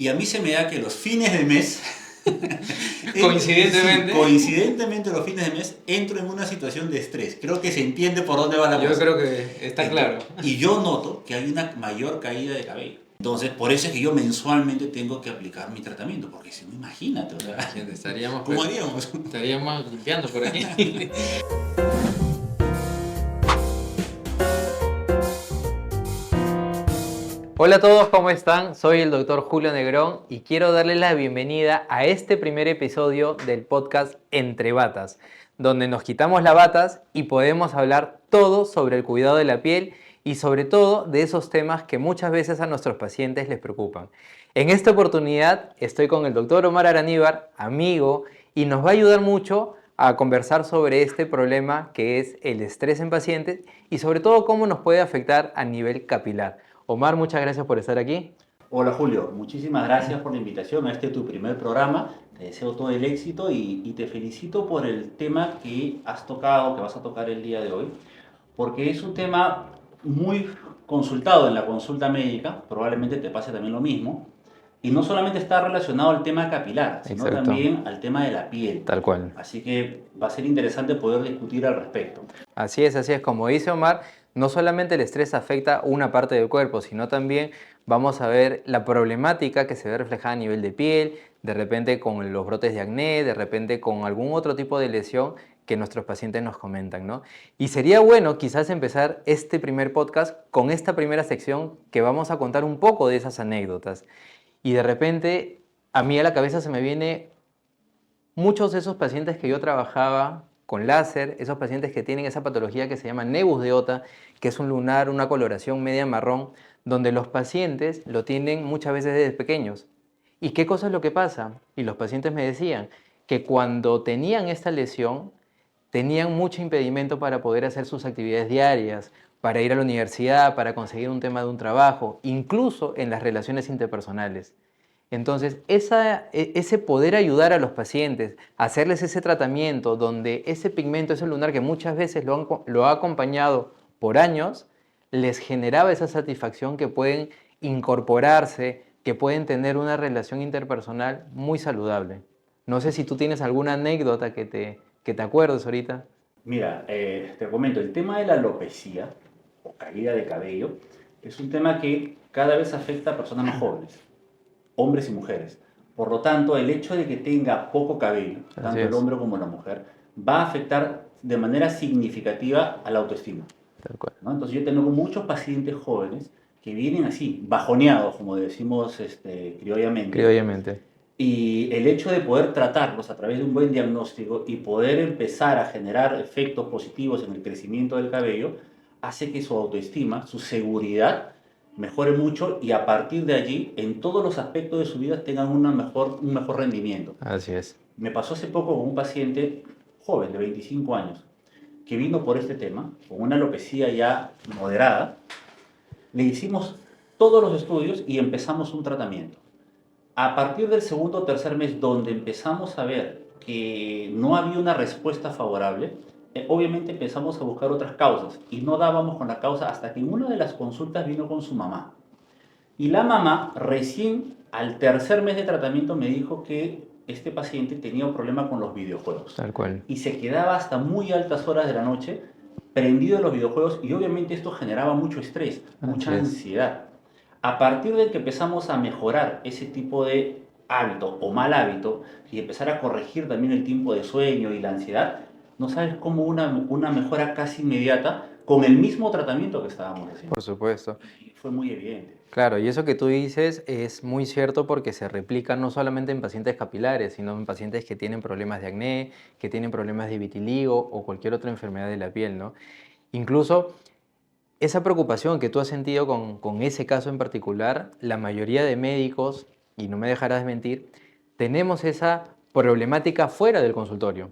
Y a mí se me da que los fines de mes, Coincidentemente. sí, coincidentemente los fines de mes, entro en una situación de estrés. Creo que se entiende por dónde va la Yo cosa. creo que está claro. Y yo noto que hay una mayor caída de cabello. Entonces, por eso es que yo mensualmente tengo que aplicar mi tratamiento, porque si no, imagínate, o sea, Gente, estaríamos, ¿cómo haríamos? estaríamos limpiando por aquí. Hola a todos, ¿cómo están? Soy el doctor Julio Negrón y quiero darles la bienvenida a este primer episodio del podcast Entre Batas, donde nos quitamos las batas y podemos hablar todo sobre el cuidado de la piel y sobre todo de esos temas que muchas veces a nuestros pacientes les preocupan. En esta oportunidad estoy con el doctor Omar Araníbar, amigo, y nos va a ayudar mucho a conversar sobre este problema que es el estrés en pacientes y sobre todo cómo nos puede afectar a nivel capilar. Omar, muchas gracias por estar aquí. Hola Julio, muchísimas gracias por la invitación a este tu primer programa. Te deseo todo el éxito y te felicito por el tema que has tocado, que vas a tocar el día de hoy, porque es un tema muy consultado en la consulta médica, probablemente te pase también lo mismo, y no solamente está relacionado al tema capilar, sino Exacto, también al tema de la piel. tal cual. Así que va a ser interesante poder discutir al respecto. Así es. Como dice Omar, no solamente el estrés afecta una parte del cuerpo, sino también vamos a ver la problemática que se ve reflejada a nivel de piel, de repente con los brotes de acné, de repente con algún otro tipo de lesión que nuestros pacientes nos comentan, ¿no? Y sería bueno quizás empezar este primer podcast con esta primera sección que vamos a contar un poco de esas anécdotas. Y de repente a mí a la cabeza se me viene muchos de esos pacientes que yo trabajaba con láser, esos pacientes que tienen esa patología que se llama nevus de Ota, que es un lunar, una coloración media marrón, donde los pacientes lo tienen muchas veces desde pequeños. ¿Y qué cosa es lo que pasa? Y los pacientes me decían que cuando tenían esta lesión, tenían mucho impedimento para poder hacer sus actividades diarias, para ir a la universidad, para conseguir un tema de un trabajo, incluso en las relaciones interpersonales. Entonces, ese poder ayudar a los pacientes, hacerles ese tratamiento donde ese pigmento, ese lunar que muchas veces lo ha acompañado por años, les generaba esa satisfacción que pueden incorporarse, que pueden tener una relación interpersonal muy saludable. No sé si tú tienes alguna anécdota que te acuerdes ahorita. Mira, te comento, el tema de la alopecia o caída de cabello es un tema que cada vez afecta a personas más jóvenes, hombres y mujeres. Por lo tanto, el hecho de que tenga poco cabello, Así tanto el es, hombre como la mujer, va a afectar de manera significativa a la autoestima, tal cual. ¿no? Entonces yo tengo muchos pacientes jóvenes que vienen así, bajoneados, como decimos criollamente, Criollamente. y el hecho de poder tratarlos a través de un buen diagnóstico y poder empezar a generar efectos positivos en el crecimiento del cabello hace que su autoestima, su seguridad mejore mucho y a partir de allí en todos los aspectos de su vida tengan un mejor rendimiento. Así es. Me pasó hace poco con un paciente joven de 25 años que vino por este tema, con una alopecia ya moderada. Le hicimos todos los estudios y empezamos un tratamiento. A partir del segundo o tercer mes, donde empezamos a ver que no había una respuesta favorable, obviamente empezamos a buscar otras causas y no dábamos con la causa hasta que en una de las consultas vino con su mamá. Y la mamá recién al tercer mes de tratamiento me dijo que este paciente tenía un problema con los videojuegos Tal cual. y se quedaba hasta muy altas horas de la noche prendido en los videojuegos y obviamente esto generaba mucho estrés, Así mucha es. ansiedad. A partir de que empezamos a mejorar ese tipo de hábito o mal hábito y empezar a corregir también el tiempo de sueño y la ansiedad, no sabes cómo una mejora casi inmediata con el mismo tratamiento que estábamos haciendo. Por supuesto. Y fue muy evidente. Claro, y eso que tú dices es muy cierto porque se replica no solamente en pacientes capilares, sino en pacientes que tienen problemas de acné, que tienen problemas de vitiligo o cualquier otra enfermedad de la piel, ¿no? Incluso esa preocupación que tú has sentido con ese caso en particular, la mayoría de médicos, y no me dejarás mentir, tenemos esa problemática fuera del consultorio.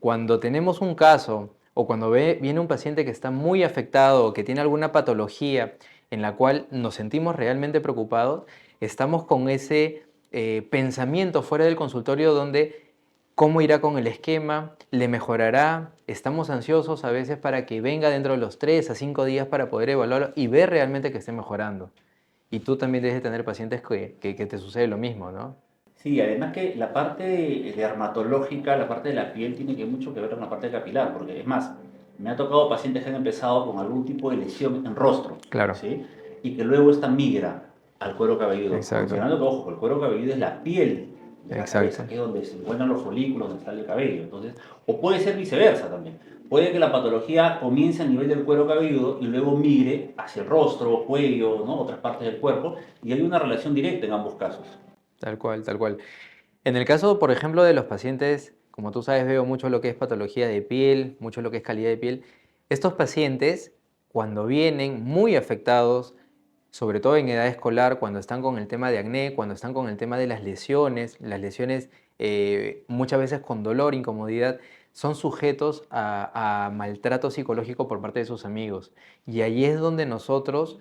Cuando tenemos un caso o cuando viene un paciente que está muy afectado o que tiene alguna patología en la cual nos sentimos realmente preocupados, estamos con ese pensamiento fuera del consultorio donde cómo irá con el esquema, le mejorará, estamos ansiosos a veces para que venga dentro de los 3 a 5 días para poder evaluarlo y ver realmente que esté mejorando. Y tú también debes de tener pacientes que te sucede lo mismo, ¿no? Sí, además que la parte dermatológica, la parte de la piel tiene que mucho que ver con la parte capilar, porque es más, me ha tocado pacientes que han empezado con algún tipo de lesión en rostro, Claro, ¿sí? Y que luego esta migra al cuero cabelludo, exacto, considerando que, ojo, el cuero cabelludo es la piel de la cabeza, exacto. que es donde se encuentran los folículos, donde sale el cabello. Entonces, o puede ser viceversa también. Puede que la patología comience a nivel del cuero cabelludo y luego migre hacia el rostro, cuello, ¿no? Otras partes del cuerpo, y hay una relación directa en ambos casos. Tal cual, tal cual. En el caso, por ejemplo, de los pacientes, como tú sabes, veo mucho lo que es patología de piel, mucho lo que es calidad de piel. Estos pacientes, cuando vienen muy afectados, sobre todo en edad escolar, cuando están con el tema de acné, cuando están con el tema de las lesiones muchas veces con dolor, incomodidad, son sujetos a maltrato psicológico por parte de sus amigos. Y ahí es donde nosotros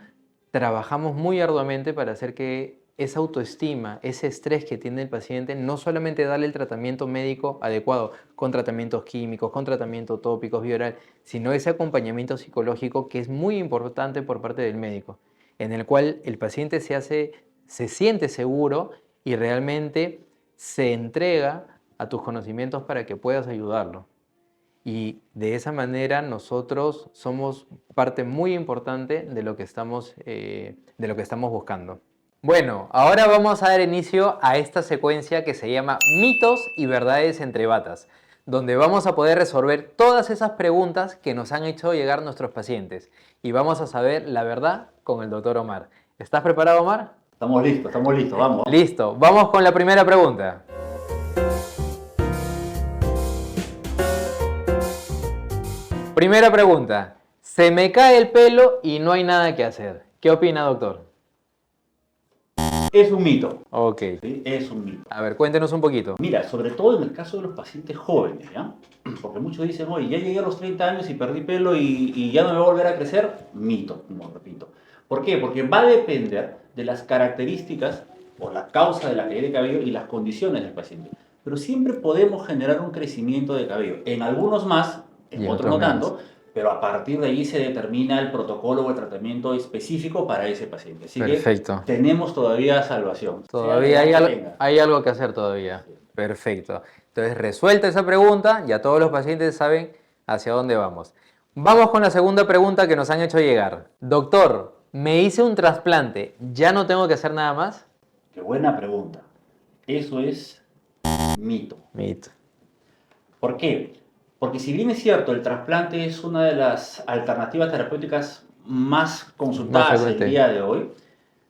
trabajamos muy arduamente para hacer que esa autoestima, ese estrés que tiene el paciente, no solamente darle el tratamiento médico adecuado, con tratamientos químicos, con tratamientos tópicos, bioral, sino ese acompañamiento psicológico que es muy importante por parte del médico, en el cual el paciente se siente seguro y realmente se entrega a tus conocimientos para que puedas ayudarlo. Y de esa manera nosotros somos parte muy importante de lo que estamos buscando. Bueno, ahora vamos a dar inicio a esta secuencia que se llama Mitos y Verdades entre Batas, donde vamos a poder resolver todas esas preguntas que nos han hecho llegar nuestros pacientes y vamos a saber la verdad con el doctor Omar. ¿Estás preparado, Omar? Estamos listos, vamos. Listo, vamos con la primera pregunta. Primera pregunta. Se me cae el pelo y no hay nada que hacer. ¿Qué opina, doctor? Es un mito, Ok. ¿sí? Es un mito. A ver, cuéntenos un poquito. Mira, sobre todo en el caso de los pacientes jóvenes, ¿ya? Porque muchos dicen, oye, ya llegué a los 30 años y perdí pelo y ya no me va a volver a crecer. Mito, como repito. ¿Por qué? Porque va a depender de las características o la causa de la caída de cabello y las condiciones del paciente. Pero siempre podemos generar un crecimiento de cabello. En algunos más, Y en en otros otros no menos. tanto, pero a partir de ahí se determina el protocolo o el tratamiento específico para ese paciente. Así que Perfecto. tenemos todavía salvación. Sea la Todavía edad que tenga. hay algo que hacer todavía. Así es. Perfecto. Entonces, resuelta esa pregunta, ya todos los pacientes saben hacia dónde vamos. Vamos con la segunda pregunta que nos han hecho llegar. Doctor, me hice un trasplante, ¿ya no tengo que hacer nada más? Qué buena pregunta. Eso es mito. Mito. ¿Por qué? Porque si bien es cierto, el trasplante es una de las alternativas terapéuticas más Más consultadas el frecuente. día de hoy,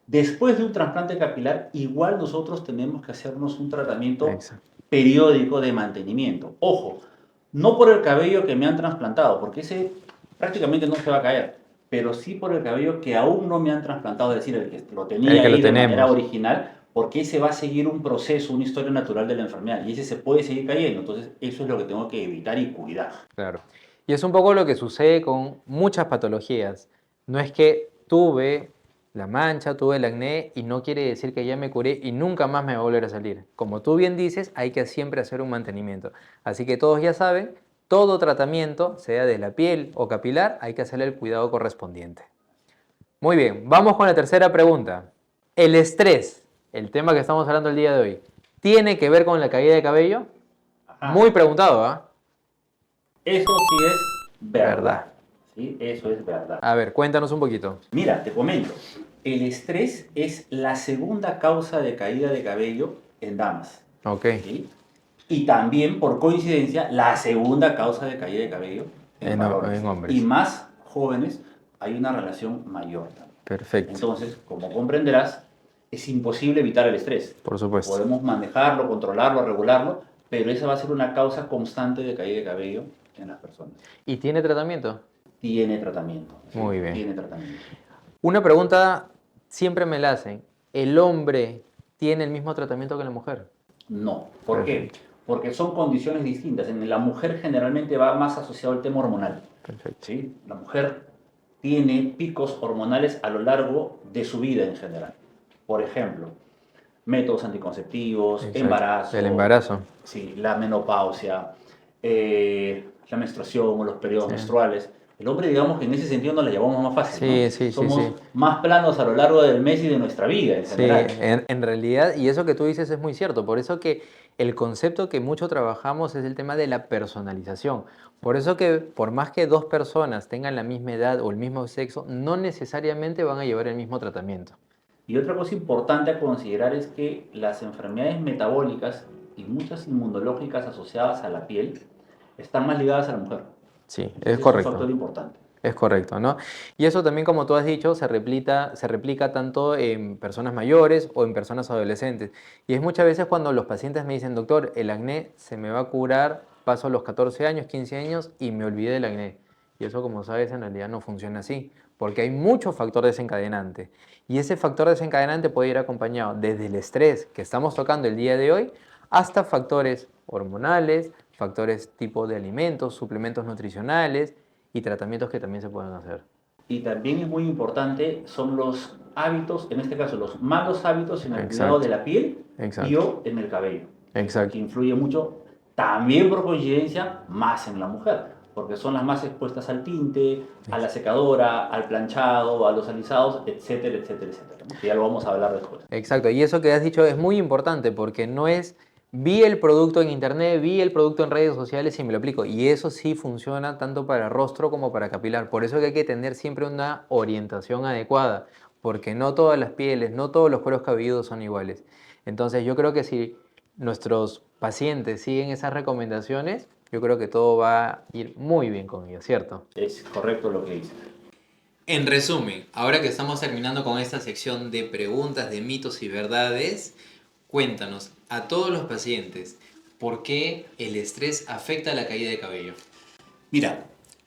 después de un trasplante capilar, igual nosotros tenemos que hacernos un tratamiento Exacto. periódico de mantenimiento. Ojo, no por el cabello que me han trasplantado, porque ese prácticamente no se va a caer, pero sí por el cabello que aún no me han trasplantado, es decir, el que lo El tenía que lo ahí de manera tenemos. original, porque ese va a seguir un proceso, una historia natural de la enfermedad, y ese se puede seguir cayendo. Entonces, eso es lo que tengo que evitar y cuidar. Claro. Y es un poco lo que sucede con muchas patologías. No es que tuve la mancha, tuve el acné y no quiere decir que ya me curé y nunca más me va a volver a salir. Como tú bien dices, hay que siempre hacer un mantenimiento. Así que todos ya saben, todo tratamiento, sea de la piel o capilar, hay que hacerle el cuidado correspondiente. Muy bien, vamos con la tercera pregunta. ¿El estrés, el tema que estamos hablando el día de hoy, tiene que ver con la caída de cabello? Ajá. Muy preguntado, ¿ah? Eso sí es verdad. Verdad. ¿Sí? Eso es verdad. A ver, cuéntanos un poquito. Mira, te comento. El estrés es la segunda causa de caída de cabello en damas. Ok, ¿Sí? Y también, por coincidencia, la segunda causa de caída de cabello en varones. en Y hombres. más jóvenes, hay una relación mayor también. Perfecto, Entonces, como comprenderás, es imposible evitar el estrés. por supuesto. Podemos manejarlo, controlarlo, regularlo, pero esa va a ser una causa constante de caída de cabello en las personas. ¿Y tiene tratamiento? Tiene tratamiento. ¿Sí? Muy bien. Tiene tratamiento. Una pregunta siempre me la hacen. ¿El hombre tiene el mismo tratamiento que la mujer? No. ¿Por qué? Perfecto, Porque son condiciones distintas. En la mujer generalmente va más asociado al tema hormonal. perfecto. ¿Sí? La mujer tiene picos hormonales a lo largo de su vida en general. Por ejemplo, métodos anticonceptivos, Exacto. El embarazo, embarazo. sí, la menopausia, la menstruación o los periodos Sí. menstruales. El hombre, digamos que en ese sentido nos la llevamos más fácil, ¿no? Sí, sí, sí, Somos sí. más planos a lo largo del mes y de nuestra vida en Sí, general. en realidad, y eso que tú dices es muy cierto, por eso que el concepto que mucho trabajamos es el tema de la personalización. Por eso que por más que dos personas tengan la misma edad o el mismo sexo, no necesariamente van a llevar el mismo tratamiento. Y otra cosa importante a considerar es que las enfermedades metabólicas y muchas inmunológicas asociadas a la piel están más ligadas a la mujer. Sí, es Entonces es un correcto. factor importante. Es correcto, ¿no? Y eso también, como tú has dicho, se replica tanto en personas mayores o en personas adolescentes. Y es muchas veces cuando los pacientes me dicen, doctor, el acné se me va a curar, paso los 14 años, 15 años y me olvidé del acné. Y eso, como sabes, en realidad no funciona así, porque hay muchos factores desencadenantes. Y ese factor desencadenante puede ir acompañado desde el estrés que estamos tocando el día de hoy hasta factores hormonales, factores tipo de alimentos, suplementos nutricionales y tratamientos que también se pueden hacer. Y también es muy importante son los hábitos, en este caso los malos hábitos en el cuidado de Exacto, la piel y exacto, o en el cabello, que exacto. influye mucho, también por coincidencia, más en la mujer, porque son las más expuestas al tinte, a la secadora, al planchado, a los alisados, etcétera, etcétera, etcétera, ¿no? Que ya lo vamos a hablar después. Exacto, y eso que has dicho es muy importante porque no es vi el producto en internet, vi el producto en redes sociales y me lo aplico. Y eso sí funciona tanto para rostro como para capilar. Por eso que hay que tener siempre una orientación adecuada, porque no todas las pieles, no todos los cueros cabelludos son iguales. Entonces yo creo que si nuestros pacientes siguen esas recomendaciones, yo creo que todo va a ir muy bien con ellos, ¿cierto? Es correcto lo que dices. En resumen, ahora que estamos terminando con esta sección de preguntas de mitos y verdades, cuéntanos a todos los pacientes por qué el estrés afecta a la caída de cabello. Mira,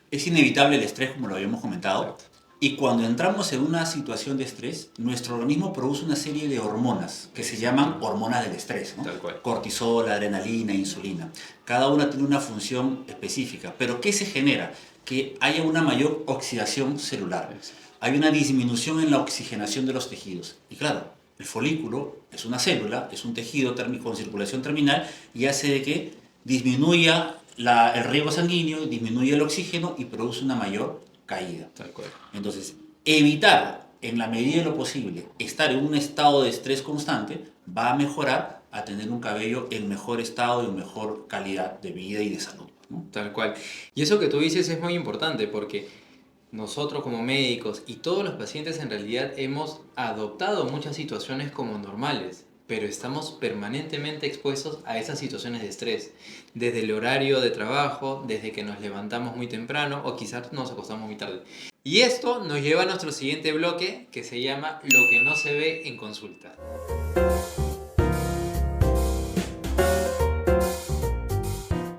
es inevitable el estrés, como lo habíamos comentado, Exacto. y cuando entramos en una situación de estrés, nuestro organismo produce una serie de hormonas que se llaman hormonas del estrés, ¿no? Tal cual. Cortisol, adrenalina, insulina. Cada una tiene una función específica. ¿Pero qué se genera? Que haya una mayor oxidación celular. Exacto. Hay una disminución en la oxigenación de los tejidos. Y claro, el folículo es una célula, es un tejido con circulación terminal y hace de que disminuya el riego sanguíneo, disminuye el oxígeno y produce una mayor caída. Tal cual. Entonces, evitar en la medida de lo posible estar en un estado de estrés constante va a mejorar a tener un cabello en mejor estado y en mejor calidad de vida y de salud, ¿no? Tal cual. Y eso que tú dices es muy importante porque nosotros como médicos y todos los pacientes en realidad hemos adoptado muchas situaciones como normales, pero estamos permanentemente expuestos a esas situaciones de estrés, desde el horario de trabajo, desde que nos levantamos muy temprano o quizás nos acostamos muy tarde. Y esto nos lleva a nuestro siguiente bloque que se llama Lo que no se ve en consulta.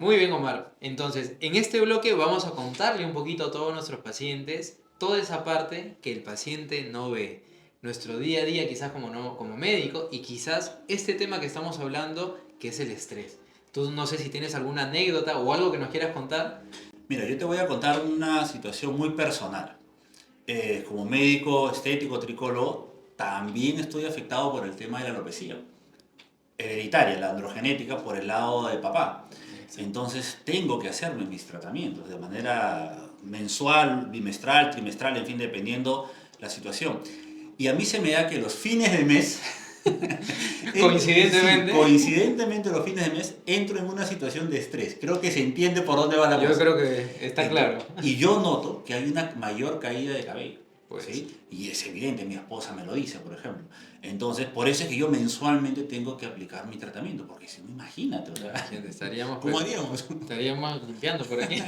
Muy bien, Omar. Entonces, en este bloque vamos a contarle un poquito a todos nuestros pacientes toda esa parte que el paciente no ve. Nuestro día a día, quizás como médico, y quizás este tema que estamos hablando, que es el estrés. Tú no sé si tienes alguna anécdota o algo que nos quieras contar. Mira, yo te voy a contar una situación muy personal. Como médico estético, tricólogo, también estoy afectado por el tema de la alopecia hereditaria, la androgenética por el lado de papá. Entonces tengo que hacerme mis tratamientos de manera mensual, bimestral, trimestral, en fin, dependiendo la situación. Y a mí se me da que los fines de mes, Coincidentemente. sí, coincidentemente los fines de mes, entro en una situación de estrés. Creo que se entiende por dónde va la Yo cosa. creo que está claro. Y yo noto que hay una mayor caída de cabello. Pues. ¿Sí? Y es evidente, mi esposa me lo dice, por ejemplo. Entonces, por eso es que yo mensualmente tengo que aplicar mi tratamiento, porque si no, imagínate, o sea, Estaríamos, ¿cómo haríamos? estaríamos limpiando por aquí.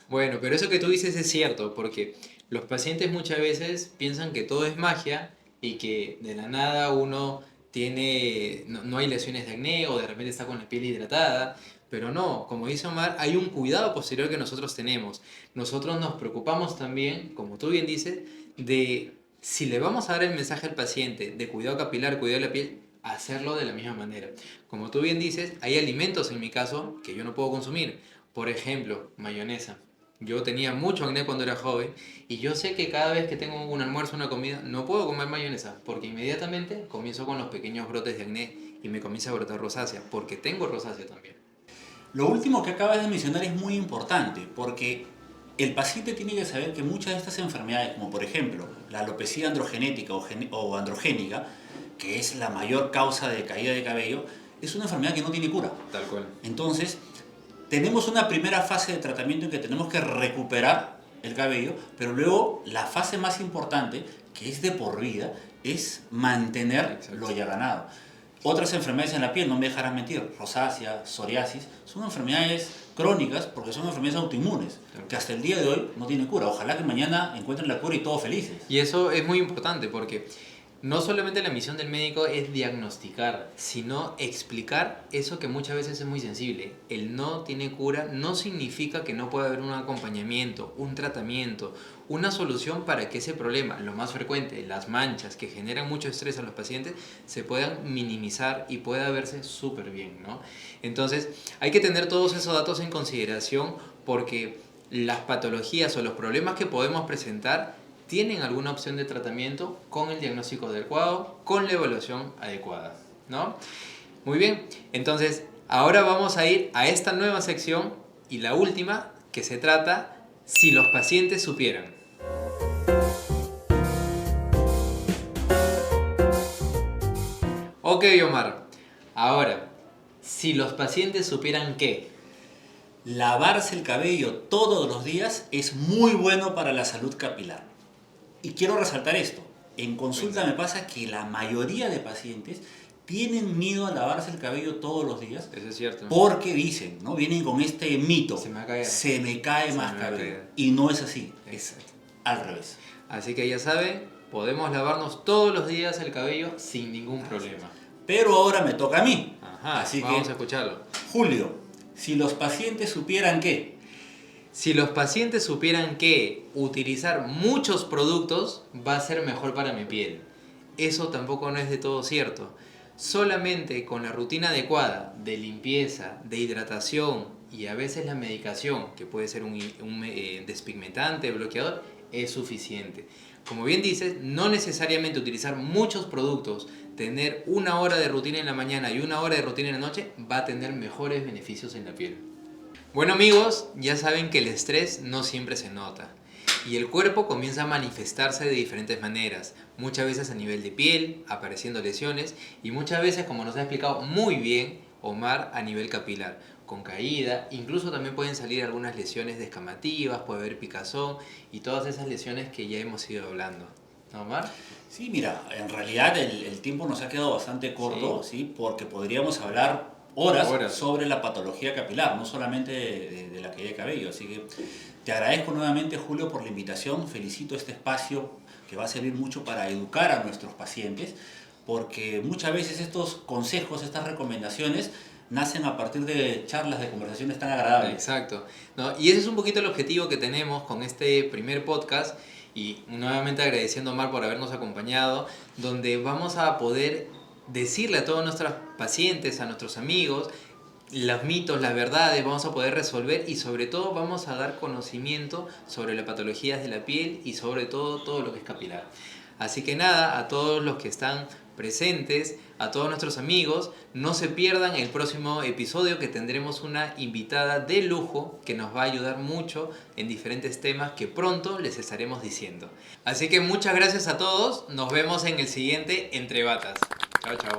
Bueno, pero eso que tú dices es cierto, porque los pacientes muchas veces piensan que todo es magia y que de la nada uno no hay lesiones de acné o de repente está con la piel hidratada, pero no, como dice Omar, hay un cuidado posterior que nosotros tenemos. Nosotros nos preocupamos también, como tú bien dices, de si le vamos a dar el mensaje al paciente de cuidado capilar, cuidado de la piel, hacerlo de la misma manera. Como tú bien dices, hay alimentos en mi caso que yo no puedo consumir. Por ejemplo, mayonesa. Yo tenía mucho acné cuando era joven y yo sé que cada vez que tengo un almuerzo, una comida, no puedo comer mayonesa porque inmediatamente comienzo con los pequeños brotes de acné y me comienza a brotar rosácea porque tengo rosácea también. Lo último que acabas de mencionar es muy importante, porque el paciente tiene que saber que muchas de estas enfermedades, como por ejemplo la alopecia androgenética o androgénica, que es la mayor causa de caída de cabello, es una enfermedad que no tiene cura. Tal cual. Entonces, tenemos una primera fase de tratamiento en que tenemos que recuperar el cabello, pero luego la fase más importante, que es de por vida, es mantener lo ya ganado. Otras enfermedades en la piel, no me dejarán mentir, rosácea, psoriasis, son enfermedades crónicas porque son enfermedades autoinmunes, que hasta el día de hoy no tienen cura. Ojalá que mañana encuentren la cura y todos felices. Y eso es muy importante porque no solamente la misión del médico es diagnosticar, sino explicar eso que muchas veces es muy sensible. El no tiene cura no significa que no pueda haber un acompañamiento, un tratamiento, una solución para que ese problema, lo más frecuente, las manchas que generan mucho estrés a los pacientes, se puedan minimizar y pueda verse súper bien, ¿no? Entonces, hay que tener todos esos datos en consideración porque las patologías o los problemas que podemos presentar tienen alguna opción de tratamiento con el diagnóstico adecuado, con la evaluación adecuada, ¿no? Muy bien, entonces ahora vamos a ir a esta nueva sección y la última que se trata si los pacientes supieran. Ok, Omar, ahora, si los pacientes supieran qué. Lavarse el cabello todos los días es muy bueno para la salud capilar. Y quiero resaltar esto. En consulta me pasa que la mayoría de pacientes tienen miedo a lavarse el cabello todos los días. Eso es cierto. Porque dicen, ¿no? Vienen con este mito. Se me va a caer. Se me cae más cabello. Y no es así. Exacto. Es al revés. Así que ya saben, podemos lavarnos todos los días el cabello sin ningún problema. Pero ahora me toca a mí. Ajá, así vamos que, a escucharlo. Julio, si los pacientes supieran que Si los pacientes supieran que utilizar muchos productos va a ser mejor para mi piel, eso tampoco no es de todo cierto. Solamente con la rutina adecuada de limpieza, de hidratación y a veces la medicación, que puede ser un despigmentante, bloqueador, es suficiente. Como bien dices, no necesariamente utilizar muchos productos, tener 1 hora de rutina en la mañana y 1 hora de rutina en la noche va a tener mejores beneficios en la piel. Bueno amigos, ya saben que el estrés no siempre se nota y el cuerpo comienza a manifestarse de diferentes maneras, muchas veces a nivel de piel, apareciendo lesiones y muchas veces, como nos ha explicado muy bien Omar, a nivel capilar, con caída, incluso también pueden salir algunas lesiones descamativas, puede haber picazón y todas esas lesiones que ya hemos ido hablando. ¿No, Omar? Sí, mira, en realidad el tiempo nos ha quedado bastante corto, ¿sí? Porque podríamos hablar horas sobre la patología capilar, no solamente de la caída de cabello. Así que te agradezco nuevamente, Julio, por la invitación. Felicito este espacio que va a servir mucho para educar a nuestros pacientes, porque muchas veces estos consejos, estas recomendaciones, nacen a partir de charlas, de conversaciones tan agradables. Exacto. ¿No? Y ese es un poquito el objetivo que tenemos con este primer podcast. Y nuevamente agradeciendo a Omar por habernos acompañado, donde vamos a poder decirle a todos nuestros pacientes, a nuestros amigos, los mitos, las verdades, vamos a poder resolver y sobre todo vamos a dar conocimiento sobre las patologías de la piel y sobre todo lo que es capilar. Así que nada, a todos los que están presentes, a todos nuestros amigos, no se pierdan el próximo episodio que tendremos una invitada de lujo que nos va a ayudar mucho en diferentes temas que pronto les estaremos diciendo. Así que muchas gracias a todos, nos vemos en el siguiente Entre Batas. Chao, chao.